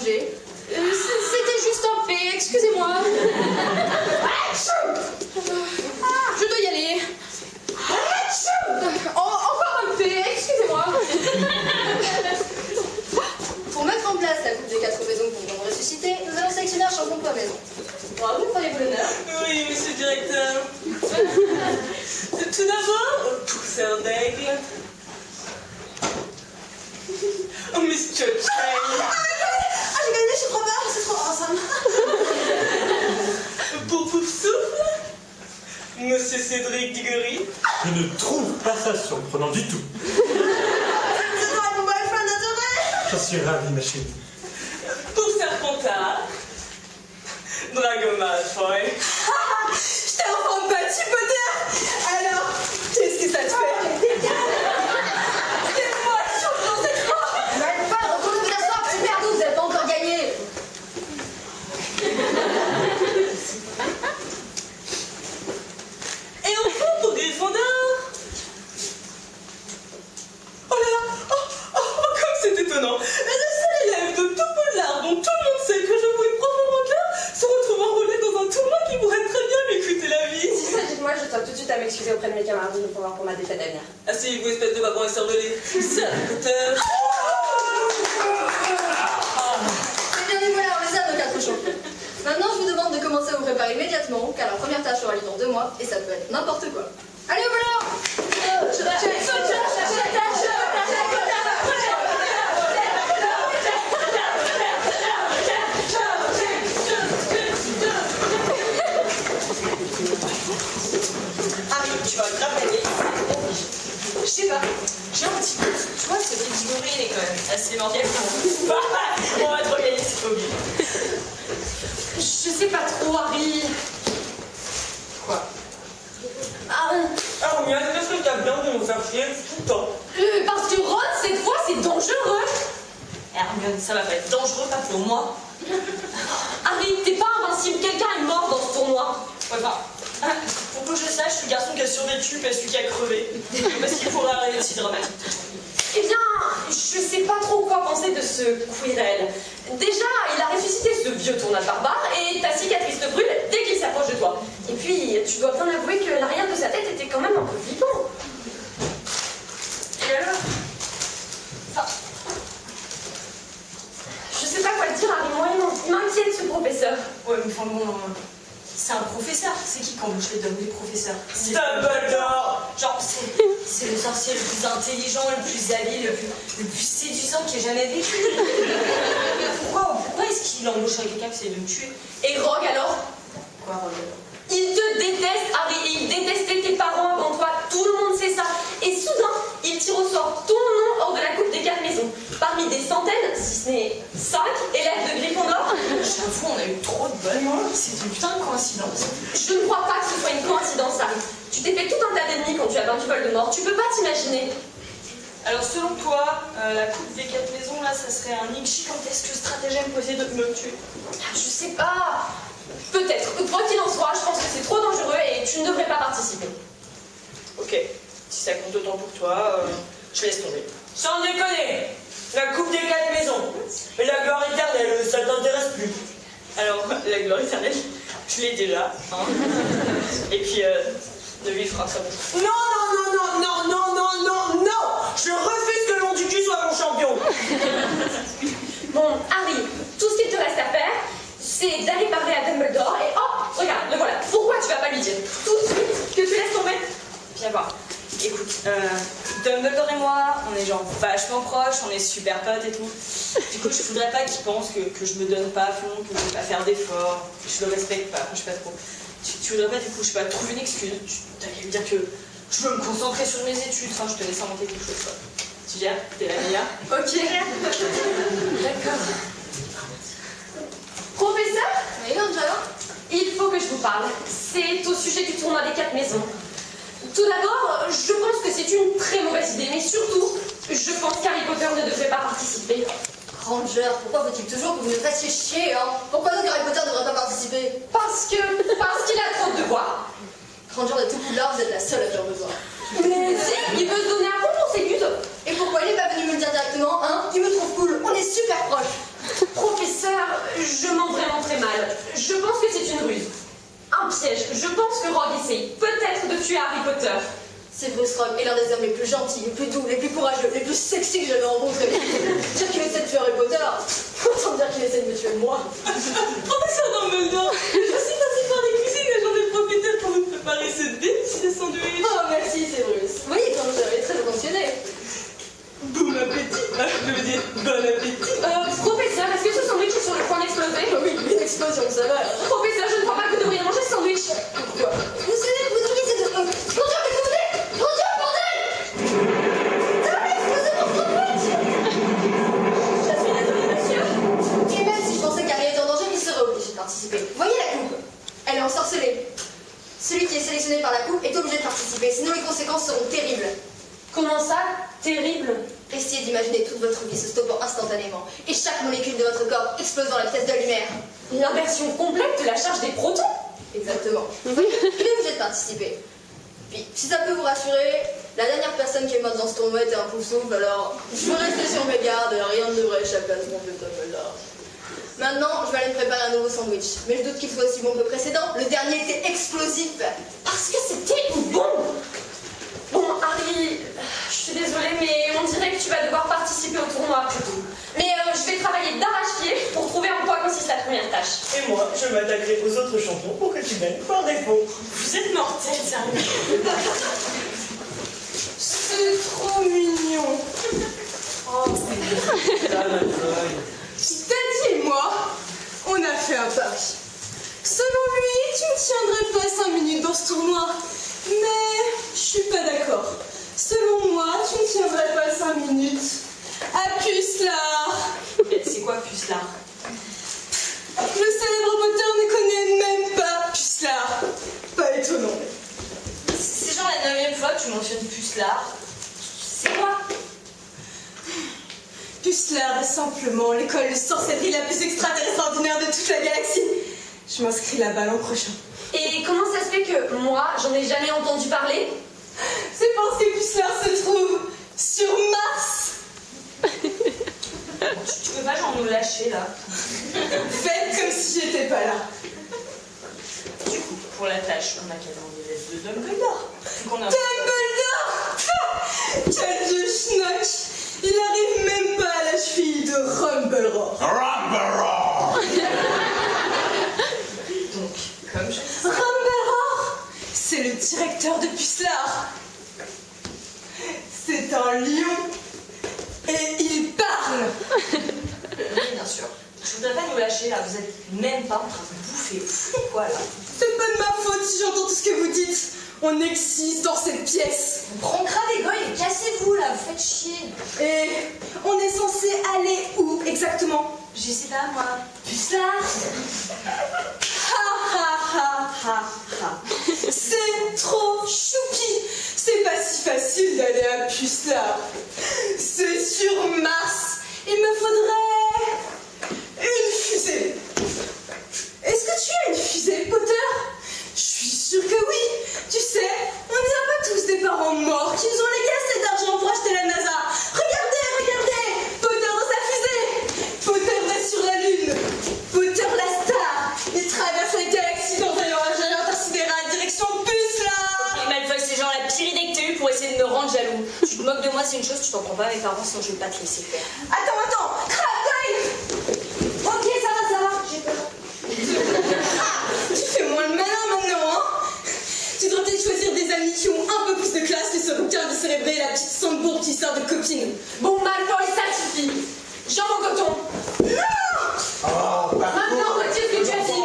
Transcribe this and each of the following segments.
dérangé. C'était juste un P, excusez-moi. Je dois y aller. Encore un P, excusez-moi. Pour mettre en place la coupe des 4 maisons que nous allons ressusciter, nous allons sélectionner un champion par maison. Bravo, feriez-vous l'honneur? Oui, monsieur le directeur. Tout d'abord, pousseur d'aigle. Oh, Miss Cho-Chang. J'ai gagné, je suis trop bien, c'est trop awesome. Pour Pouf-Souffle, monsieur Cédric Diggory. Je ne trouve pas ça surprenant du tout. C'est toi mon boyfriend adoré. Je suis ravi, ma chérie. Pour Serpentard, Drago Malfoy. Je t'ai enfin battu, Potter. Alors, qu'est-ce que ça te fait? C'est moi le champion cette fois. Malfoy, retournez vous asseoir, super doux, vous n'avez pas encore gagné. Et enfin pour Gryffondor. Oh là là, comme c'est étonnant. Le seul élève de tout Poudlard dont tout le monde sait que je voulais profondément de cœur se retrouve enrôlé dans un tournoi qui pourrait très bien lui coûter la vie. Si ça, dites-moi, je tiens tout de suite à m'excuser auprès de mes camarades de ne pas voir pour ma défaite à venir. Asseyez-vous, espèce de babon essordelé. C'est Harry Potter. Eh bien, nous voilà, on réserve nos 4 champions. Maintenant, je vous demande de commencer à vous préparer immédiatement, car la première tâche aura lieu dans 2 mois, et ça peut être n'importe quoi. Allez, au volant! Harry, tu vas grave gagner. Je sais pas, j'ai un petit peu. Tu vois, ce petit Diggory, il est quand même assez mortel. On va trop gagner, c'est pas obligé. Je sais pas trop, Harry. Quoi? Ah, Hermione, qu'est-ce que t'as bien de nous faire chier tout le temps? parce que Ron, cette fois, c'est dangereux. Hermione, ça va pas être dangereux, pas pour moi. Harry, t'es pas invincible, quelqu'un est mort dans ce tournoi. Ouais, enfin, pour que je sache, le garçon qui a survécu, pas celui qui a crevé. Parce qu'il pourrait arrêter de si dramatique. Eh bien, je sais pas trop quoi penser de ce Quirrell. Déjà, il a ressuscité ce vieux tournoi barbare et ta cicatrice te brûle dès qu'il s'approche de toi. Et puis, tu dois bien avouer que l'arrière de sa tête était quand même un peu flippant. Et alors? Enfin, je sais pas quoi te dire, Harry, moi, il m'inquiète ce professeur. Ouais, mais enfin bon, c'est un professeur. C'est qui qu'on bouche les donne, les professeurs? Dumbledore. Genre, c'est le sorcier le plus intelligent, le plus habile, le plus séduisant qui ait jamais vécu. Pourquoi est-ce qu'il embaucherait quelqu'un qui essaie de me tuer? Et Rogue, alors? Quoi, Rogue? Il te déteste, Harry, et il détestait tes parents avant toi. Tout le monde sait ça. Et soudain, il tire au sort ton nom hors de la coupe des 4 maisons. Parmi des centaines, si ce n'est 5 élèves de Gryffondor. J'avoue, on a eu trop de bol. C'est une putain de coïncidence. Je ne crois pas que ce soit une coïncidence, Harry. Tu t'es fait tout un tas d'ennemis quand tu as vaincu Voldemort. Tu peux pas t'imaginer. Alors, selon toi, la coupe des 4 maisons, là, ça serait un gigantesque stratagème pour essayer de me tuer? Je sais pas. Peut-être. Quoi qu'il en soit, je pense que c'est trop dangereux et tu ne devrais pas participer. Ok, si ça compte autant pour toi, je laisse tomber. Sans déconner, la coupe des 4 maisons, mais la gloire éternelle, ça t'intéresse plus. Alors, la gloire éternelle, je l'ai déjà, hein. Et puis, ne lui fera ça. Non, non, non, non, non, non, non, non. Je refuse que l'on du cul soit mon champion. Bon, Harry, tout ce qu'il te reste à faire, c'est d'aller parler à Dumbledore et hop, regarde, le voilà. Pourquoi tu vas pas lui dire tout de suite que tu laisses tomber? Viens voir. Écoute, Dumbledore et moi, on est genre vachement proches, on est super potes et tout. Du coup, je voudrais pas qu'il pense que je me donne pas à fond, que je vais pas faire d'efforts, que je le respecte pas, je sais pas trop. Tu voudrais pas, du coup, je sais pas, trouver une excuse. T'as qu'à lui dire que je veux me concentrer sur mes études, enfin, je te laisse inventer quelque chose, quoi. Tu viens, t'es la meilleure. Ok. D'accord. Professeur? Oui, Angela. Il faut que je vous parle. C'est au sujet du tournoi des 4 maisons. Tout d'abord, je pense que c'est une très mauvaise idée, mais surtout, je pense qu'Harry Potter ne devrait pas participer. Granger, pourquoi faut-il toujours que vous nous fassiez chier, hein? Pourquoi donc Harry Potter ne devrait pas participer? Parce qu'il a trop de devoirs. Granger de tout Poudlard, vous êtes la seule à faire besoin. Mais si, il peut se donner à fond pour ses buts. Et pourquoi il n'est pas venu me le dire directement, hein? Il me trouve cool, on est super proches. Professeur, Professeur, je mens vraiment très mal. Je pense que c'est une ruse. Un piège. Je pense que Rogue essaye peut-être de tuer Harry Potter. C'est Bruce Rogue est l'un des hommes les plus gentils, les plus doux, les plus courageux, les plus sexy que j'avais rencontrés. Dire qu'il essaie de tuer Harry Potter, autant dire qu'il essaie de me tuer moi. Professeur Dumbledore, je suis passée par les cuisines et j'en ai profité pour vous préparer ce délicieux sandwich. Oh, merci, c'est Bruce. Oui, comme j'avais très attentionné. Bon appétit. Je veux dire, bon appétit. Professeur, est-ce que ce sandwich est sur le point d'exploser? Oui, une explosion, ça va. Professeur, je ne crois pas que vous devriez manger ce sandwich. Pourquoi? Vous savez, vous devriez essayer de... Mon Dieu, qu'est-ce que vous faites? Mon Dieu, bordel! Ça va exploser mon sandwich! Je suis désolée, monsieur. Et même si je pensais qu'Harry était en danger, il serait obligé de participer. Voyez la coupe? Elle est ensorcelée. Celui qui est sélectionné par la coupe est obligé de participer, sinon les conséquences seront terribles. Comment ça? Terrible. Essayez d'imaginer toute votre vie se stoppant instantanément et chaque molécule de votre corps explosant à la vitesse de la lumière. L'inversion complète de la charge des protons. Exactement. Il est obligé de participer. Puis, si ça peut vous rassurer, la dernière personne qui est morte dans ce tournoi était un pouf-souffle, alors je vais rester sur mes gardes et rien ne devrait échapper à ce bon vieux Dumbledore. Maintenant, je vais aller me préparer un nouveau sandwich. Mais je doute qu'il soit aussi bon que le précédent. Le dernier était explosif. Parce que c'était une bombe. Bon, Harry, je suis désolée, mais on dirait que tu vas devoir participer au tournoi après tout. Mais je vais travailler d'arrache-pied pour trouver en quoi consiste la première tâche. Et moi, je m'attaquerai aux autres champions pour que tu gagnes par défaut. Vous êtes mortel, sérieux. C'est trop mignon. Teddy et moi, on a fait un pari. Selon lui, tu ne tiendrais pas 5 minutes dans ce tournoi. Mais je suis pas d'accord. Selon moi, tu ne tiendrais pas 5 minutes. À Pucelard. C'est quoi Pucelard? Le célèbre Potter ne connaît même pas Pucelard. Pas étonnant. C'est genre la 9e fois que tu mentionnes Pucelard. C'est quoi? Pucelard est simplement l'école de sorcellerie la plus extraordinaire de toute la galaxie. Je m'inscris là-bas l'an prochain. Et comment ça se fait que moi, j'en ai jamais entendu parler? C'est parce que Pucelard se trouve sur Mars. Tu peux pas genre nous lâcher là? Faites comme si j'étais pas là. Du coup, pour la tâche, on a qu'à demander l'aide de Dumbledore. Vu qu'on a... Dumbledore! Quel vieux schnock! Il arrive même pas à la cheville de Rumbleroar. Donc, comme je dis... Rumbleroar, c'est le directeur de Pucelard. C'est un lion. Et il parle. Oui, bien sûr. Je voudrais pas nous lâcher là, vous êtes même pas en train de bouffer. Vous quoi là? C'est pas de ma faute si j'entends tout ce que vous dites. On existe dans cette pièce. Brancra des gars, et cassez-vous là, vous faites chier. Et on est censé aller où exactement? Je sais pas moi. Pucelard. Ha ha ha ha ha. C'est trop choupi. C'est pas si facile d'aller à Pucelard. C'est sur Mars. Il me faudrait une fusée. Est-ce que tu as une fusée, Potter? Je suis sûre que oui. Tu sais, on n'a pas tous des parents morts qui nous ont légué assez d'argent pour acheter la NASA. Regardez, regardez, Potter dans sa fusée. Potter va sur la Lune. Potter la star. Il traverse les galaxies dans un engin intersidéral direction Pucelard. Et Malfoy, c'est genre la pire idée que t'as eue pour essayer de me rendre jaloux. Tu te moques de moi, c'est une chose, tu t'en prends pas à mes parents, sinon je vais pas te laisser faire. Attends, Crabwell. Ok, ça va, j'ai peur. Tu fais moins le malin maintenant, hein? Tu devrais peut-être choisir des amis qui ont un peu plus de classe que ce rouquin décérébré et la petite Sandbourg qui sort de copine. Bon, Malfoy, ça suffit. Jean en coton. Maintenant, retire ce que tu as dit.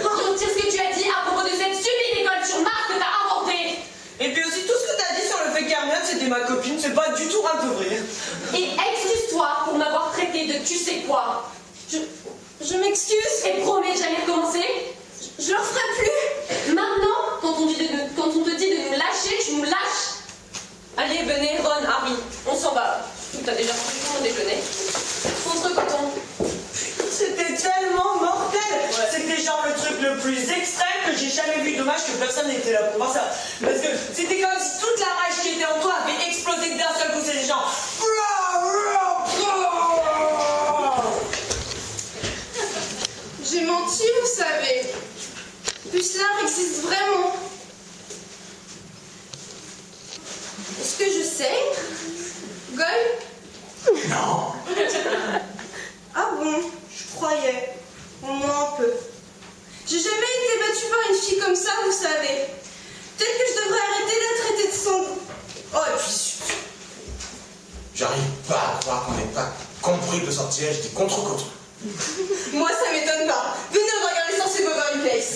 Retire ce que tu as dit à propos de cette stupide école sur Mars que t'as inventée. Et puis aussi, tout ce que t'as dit sur le fait qu'Hermione c'était ma copine, c'est pas du tout un peu vrai. Et excuse-toi pour m'avoir traité de tu sais quoi. Je m'excuse. Et promets jamais recommencer. Je le referai plus. Maintenant, quand on te dit de nous lâcher, tu nous lâches. Allez, venez, Ron, Harry, on s'en va. T'as déjà mangé ton déjeuner. Contre coton. C'était tellement mortel. C'était genre le truc le plus extrême que j'ai jamais vu. Dommage que personne n'était là pour voir ça. Parce que c'était comme si toute la rage qui était en toi avait explosé d'un seul coup. C'est des gens... savez, Pucelard existe vraiment. Est-ce que je sais? Goy? Non. Ah bon, je croyais. Au moins un peu. J'ai jamais été battue par une fille comme ça, vous savez. Peut-être que je devrais arrêter de la traiter de sang. Oh, et puis... J'arrive pas à croire qu'on n'ait pas compris que le sortilège était contre. Moi, ça m'étonne pas. Venez, on va regarder sur ces Beverly Place.